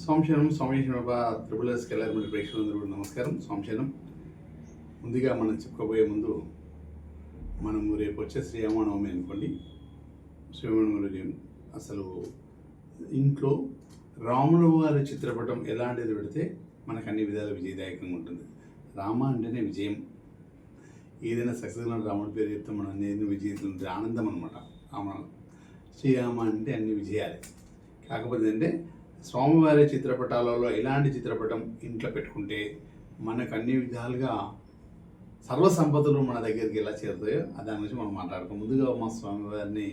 సంశయనం సంవేషణ triple yes కెళ్ళారు ప్రేక్షకులందరూ కూడా నమస్కారం. సంశయనం ముందుగా మనం చెప్పుకోబోయే ముందు మనము రేపు వచ్చే శ్రీరామనవమి అనుకోండి. శ్రీరామనవమి అసలు ఇంట్లో రాముల వారి చిత్రపటం ఎలాంటిది పెడితే మనకు అన్ని విధాల విజయదాయకంగా ఉంటుంది. రామ అంటేనే విజయం. ఏదైనా సక్సెస్ రాముడి పేరు చెప్తే మనం ఏదైనా విజయం ఆనందం అనమాట. రామ శ్రీరామ అంటే అన్ని విజయాలే. కాకపోతే అంటే స్వామివారి చిత్రపటాలలో ఎలాంటి చిత్రపటం ఇంట్లో పెట్టుకుంటే మనకు అన్ని విధాలుగా సర్వ సంపదలు మన దగ్గరికి ఎలా చేరుతాయో దాని గురించి మనం మాట్లాడుకోం. ముందుగా మా స్వామివారిని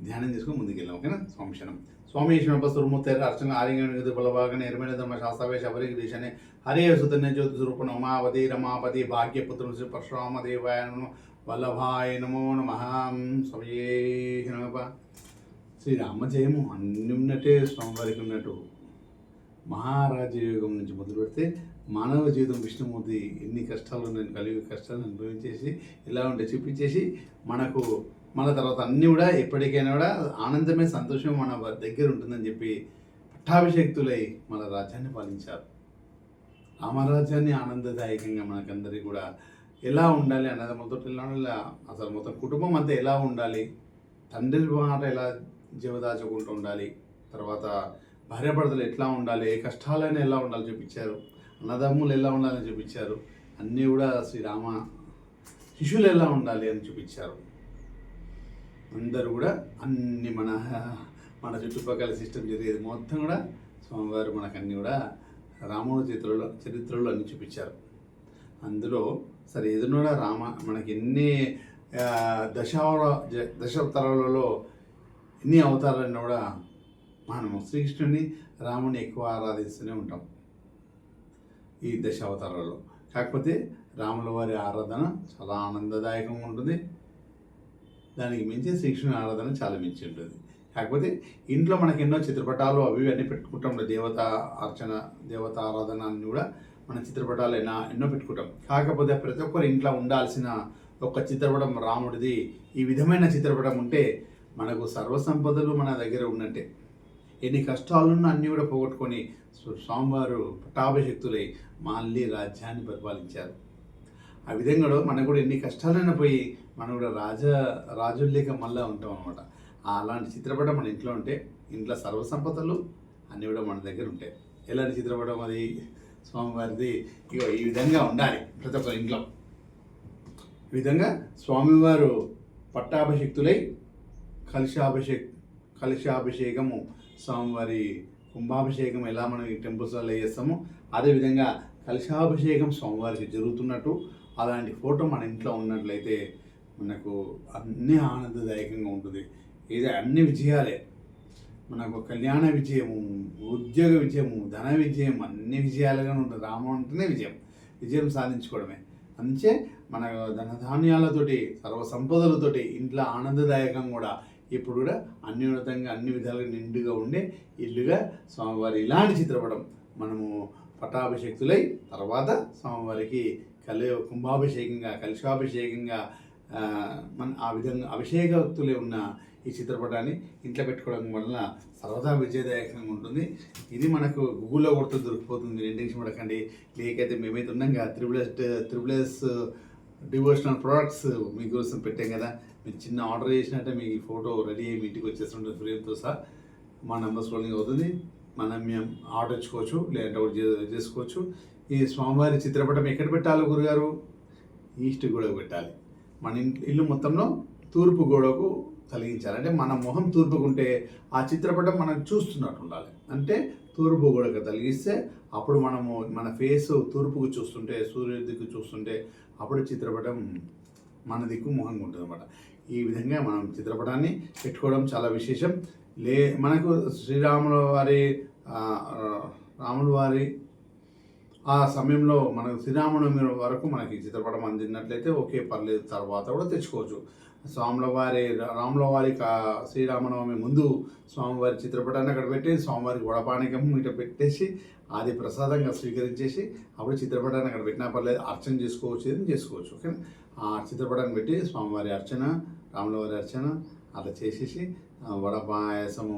ధ్యానం చేసుకుని ముందుకెళ్ళాం. ఓకేనా? స్వామిశనం స్వామి ఈశ్వరపస్తుమూర్తి అర్చన ఆర్యంగ బలభాగన నిర్మల ధర్మ శాస్త్రవే శబరి దేశాన్ని హరే సుతన్య జ్యోతి స్వరూప ఉమావతి రమాపతి భాగ్యపుత్ర శ్రీ పరశురామ దేవాయ నమో వల్లభాయ నమో నమః. స్వయే నమః. శ్రీరామ జయము అన్ని ఉన్నట్టే స్వామివారికి ఉన్నట్టు మహారాజయోగం నుంచి మొదలు పెడితే మానవ జీవితం విష్ణుమూర్తి ఎన్ని కష్టాలు నేను కలిగి కష్టాలను అనుభవించేసి ఎలా ఉంటే చూపించేసి మనకు మన తర్వాత అన్నీ కూడా ఎప్పటికైనా కూడా ఆనందమే సంతోషం మన దగ్గర ఉంటుందని చెప్పి పట్టాభిషేక్తులై మన రాజ్యాన్ని పాలించారు. రామరాజ్యాన్ని ఆనందదాయకంగా మనకందరికీ కూడా ఎలా ఉండాలి అన్నదమ్ములతో పిల్లల అసలు మొత్తం కుటుంబం అంతా ఎలా ఉండాలి, తండ్రి మాట ఎలా జీవదాచుకుంటూ ఉండాలి, తర్వాత భార్యాభర్తలు ఎట్లా ఉండాలి, ఏ కష్టాలైనా ఎలా ఉండాలి చూపించారు, అన్నదమ్ములు ఎలా ఉండాలని చూపించారు, అన్నీ కూడా శ్రీరామ శిష్యులు ఎలా ఉండాలి అని చూపించారు. అందరూ కూడా అన్ని మన చుట్టుపక్కల సిస్టమ్ జరిగేది మొత్తం కూడా స్వామివారు మనకన్నీ కూడా రాముడి చరిత్రలో అన్ని చూపించారు. అందులో సరే ఏదైనా కూడా మనకి ఎన్ని దశావతారాలలో ఎన్ని అవతారాలన్నా కూడా మనము శ్రీకృష్ణుని రాముని ఎక్కువ ఆరాధిస్తూనే ఉంటాం ఈ దశావతారాలలో. కాకపోతే రాముల వారి ఆరాధన చాలా ఆనందదాయకంగా ఉంటుంది. దానికి మించి శ్రీకృష్ణుని ఆరాధన చాలా మించి ఉంటుంది. కాకపోతే ఇంట్లో మనకి ఎన్నో చిత్రపటాలు అవి అన్నీ పెట్టుకుంటాం. దేవత అర్చన దేవత ఆరాధన అన్ని కూడా మన చిత్రపటాలు ఎన్నో పెట్టుకుంటాం. కాకపోతే ప్రతి ఒక్కరు ఇంట్లో ఉండాల్సిన ఒక చిత్రపటం రాముడిది. ఈ విధమైన చిత్రపటం ఉంటే మనకు సర్వసంపదలు మన దగ్గర ఉన్నట్టే. ఎన్ని కష్టాలున్నా అన్నీ కూడా పోగొట్టుకొని స్వామివారు పట్టాభిషక్తులై మళ్ళీ రాజ్యాన్ని పరిపాలించారు. ఆ విధంగా మనకు కూడా ఎన్ని కష్టాలైనా పోయి మనం కూడా రాజుల్లేక మళ్ళీ ఉంటాం అనమాట. అలాంటి చిత్రపటం మన ఇంట్లో ఉంటే ఇంట్లో సర్వసంపదలు అన్నీ కూడా మన దగ్గర ఉంటాయి. ఎలాంటి చిత్రపటం అది? స్వామివారిది. ఈ విధంగా ఉండాలి ప్రతి ఒక్క ఇంట్లో. ఈ విధంగా స్వామివారు పట్టాభిషక్తులై కలశాభిషేకము స్వామివారి కుంభాభిషేకం ఎలా మనం ఈ టెంపుల్స్లో చేస్తామో అదేవిధంగా కలశాభిషేకం స్వామివారికి జరుగుతున్నట్టు అలాంటి ఫోటో మన ఇంట్లో ఉన్నట్లయితే మనకు అన్నీ ఆనందదాయకంగా ఉంటుంది. ఇది అన్ని విజయాలే. మనకు కళ్యాణ విజయము, ఉద్యోగ విజయము, ధన విజయం అన్ని విజయాలుగానే ఉంటుంది. రామం అంటేనే విజయం సాధించుకోవడమే. అందుకే మన ధనధాన్యాలతోటి సర్వ సంపదలతోటి ఇంట్లో ఆనందదాయకంగా కూడా ఇప్పుడు కూడా అన్యోన్యతంగా అన్ని విధాలుగా నిండుగా ఉండే ఇల్లుగా స్వామివారి ఇలాంటి చిత్రపటం మనము పట్టాభిషేక్తులై తర్వాత స్వామివారికి కుంభాభిషేకంగా కలశాభిషేకంగా మన ఆ విధంగా అభిషేకతులే ఉన్న ఈ చిత్రపటాన్ని ఇంట్లో పెట్టుకోవడం వలన సర్వదా విజయదాయకంగా ఉంటుంది. ఇది మనకు గూగుల్లో కొడుతూ దొరికిపోతుంది. టెన్షన్ పడకండి. లేకైతే మేమైతే ఉన్నాం కదా త్రిబుల్ ఎస్ డివోషనల్ ప్రోడక్ట్స్ మీకోసం పెట్టాం కదా. మీరు చిన్న ఆర్డర్ చేసినట్టే మీకు ఈ ఫోటో రెడీ అయ్యి మీ ఇంటికి వచ్చేస్తుంటుంది ఫ్రేమ్తో సహా. మా నెంబర్ స్క్రోలింగ్ అవుతుంది. మేము ఆర్డర్ ఇచ్చుకోవచ్చు, లేదంటే ఒకటి చేసుకోవచ్చు. ఈ స్వామివారి చిత్రపటం ఎక్కడ పెట్టాలి గురుగారు? ఈస్ట్ గోడకు పెట్టాలి. మన ఇల్లు మొత్తంలో తూర్పు గోడకు కలిగించాలి. అంటే మన మొహం తూర్పుకుంటే ఆ చిత్రపటం మనం చూస్తున్నట్టు ఉండాలి. అంటే తూర్పు గోడకు తలిగిస్తే అప్పుడు మనము మన ఫేస్ తూర్పుకు చూస్తుంటే, సూర్యుడి దిక్కు చూస్తుంటే అప్పుడు చిత్రపటం మన దిక్కు మొహంగా ఉంటుంది అన్నమాట. ఈ విధంగా మనం చిత్రపటాన్ని పెట్టుకోవడం చాలా విశేషం. మనకు రాముల వారి ఆ సమయంలో మనకు శ్రీరామనవమి వరకు మనకి చిత్రపటం అందినట్లయితే ఓకే, పర్లేదు, తర్వాత కూడా తెచ్చుకోవచ్చు. రాముల వారి శ్రీరామనవమి ముందు స్వామివారి చిత్రపటాన్ని అక్కడ పెట్టి స్వామివారికి వడపానకం ఇట్లా పెట్టేసి అది ప్రసాదంగా స్వీకరించేసి అప్పుడు చిత్రపటాన్ని అక్కడ పెట్టినా పర్లేదు, అర్చన చేసుకోవచ్చు. ఓకే, ఆ చిత్రపటాన్ని పెట్టి స్వామివారి అర్చన, రాముల వారి అర్చన అట్లా చేసేసి వడ పాయసం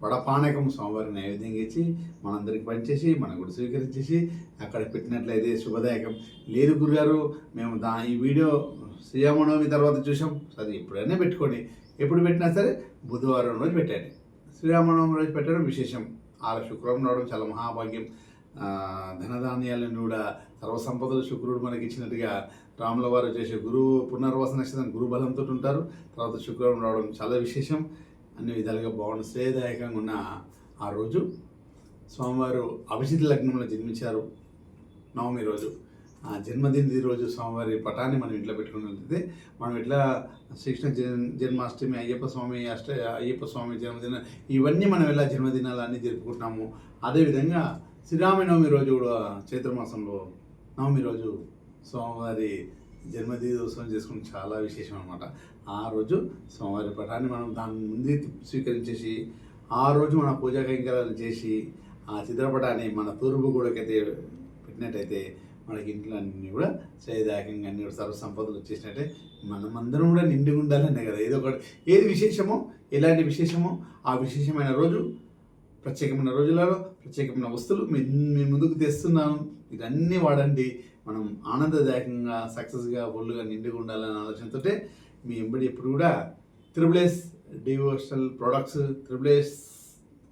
వడపానకం స్వామివారికి నైవేద్యంగా ఇచ్చి మనందరికి పంచేసి మనం కూడా స్వీకరించేసి అక్కడ పెట్టినట్లయితే శుభదాయకం. లేదు గురుగారు మేము ఈ వీడియో శ్రీరామనవమి తర్వాత చూసాం, సరే ఎప్పుడైనా పెట్టుకోండి, ఎప్పుడు పెట్టినా సరే బుధవారం రోజు పెట్టండి. శ్రీరామనవమి రోజు పెట్టడం విశేషం. శుక్రవారం రావడం చాలా మహాభాగ్యం. ధనధాన్యాలను కూడా సర్వసంపదలు శుక్రుడు మనకి ఇచ్చినట్టుగా రాముల వారు చేసే గురువు పునర్వస నక్షత్రం గురు బలంతో ఉంటారు. తర్వాత శుక్రవారం రావడం చాలా విశేషం. అన్ని విధాలుగా బాగుంది, శ్రేయదాయకంగా ఉన్న ఆ రోజు స్వామివారు అభిజిత్ లగ్నంలో జన్మించారు. నవమి రోజు ఆ జన్మదిన రోజు స్వామివారి పటాన్ని మనం ఇంట్లో పెట్టుకున్నట్లయితే మనం ఇట్లా శ్రీకృష్ణ జన్మాష్టమి, అయ్యప్ప స్వామి జన్మదిన, ఇవన్నీ మనం ఎలా జన్మదినాలు అన్నీ జరుపుకుంటున్నాము. అదేవిధంగా శ్రీరామనవమి రోజు కూడా చైత్రమాసంలో నవమి రోజు స్వామివారి జన్మదినోత్సవం చేసుకుని చాలా విశేషం అనమాట. ఆ రోజు స్వామివారి పటాన్ని మనం దాని ముందు స్వీకరించేసి ఆ రోజు మన పూజా కైంకర్యాలు చేసి ఆ చిత్రపటాన్ని మన తూర్పు గోడకైతే పెట్టినట్టయితే మనకి ఇంట్లో అన్నీ కూడా శ్రేయదాయకంగా అన్ని కూడా సర్వసంపదలు వచ్చేసినట్టే మనమందరం కూడా నిండుగా ఉండాలనే కదా. ఏదో ఒకటి ఏది విశేషమో, ఎలాంటి విశేషమో ఆ విశేషమైన రోజు, ప్రత్యేకమైన రోజులలో ప్రత్యేకమైన వస్తువులు మీ ముందుకు తెస్తున్నాను, ఇవన్నీ వాడండి. మనం ఆనందదాయకంగా సక్సెస్గా ఫుల్గా నిండుగా ఉండాలనే ఆలోచనతో మీ ఎంబడి ఎప్పుడు కూడా త్రిబుల్ డివోషనల్ ప్రొడక్ట్స్, త్రిబుల్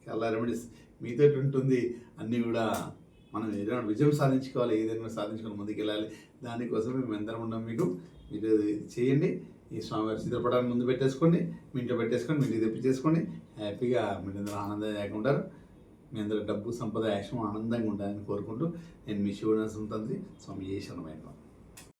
చాలా రెమెడీస్ మీతో ఉంటుంది. అన్నీ కూడా మనం ఏదైనా విజయం సాధించుకోవాలి, ఏదైనా సాధించుకొని ముందుకు వెళ్ళాలి. దానికోసమే మేము ఎందరం ఉన్నాం. మీరు ఇది చేయండి. ఈ స్వామివారి చిత్రపటాన్ని ముందు పెట్టేసుకోండి, మీ ఇంట్లో పెట్టేసుకోండి, మీ ఇంటికి తెప్పించేసుకోండి. హ్యాపీగా మీరందరూ ఆనందదాయకంగా ఉంటారు. మీ అందరూ డబ్బు సంపద యాక్షన్ ఆనందంగా ఉండాలని కోరుకుంటూ నేను మీ శివనాథం తండ్రి స్వామి శరణమయ్యప్ప.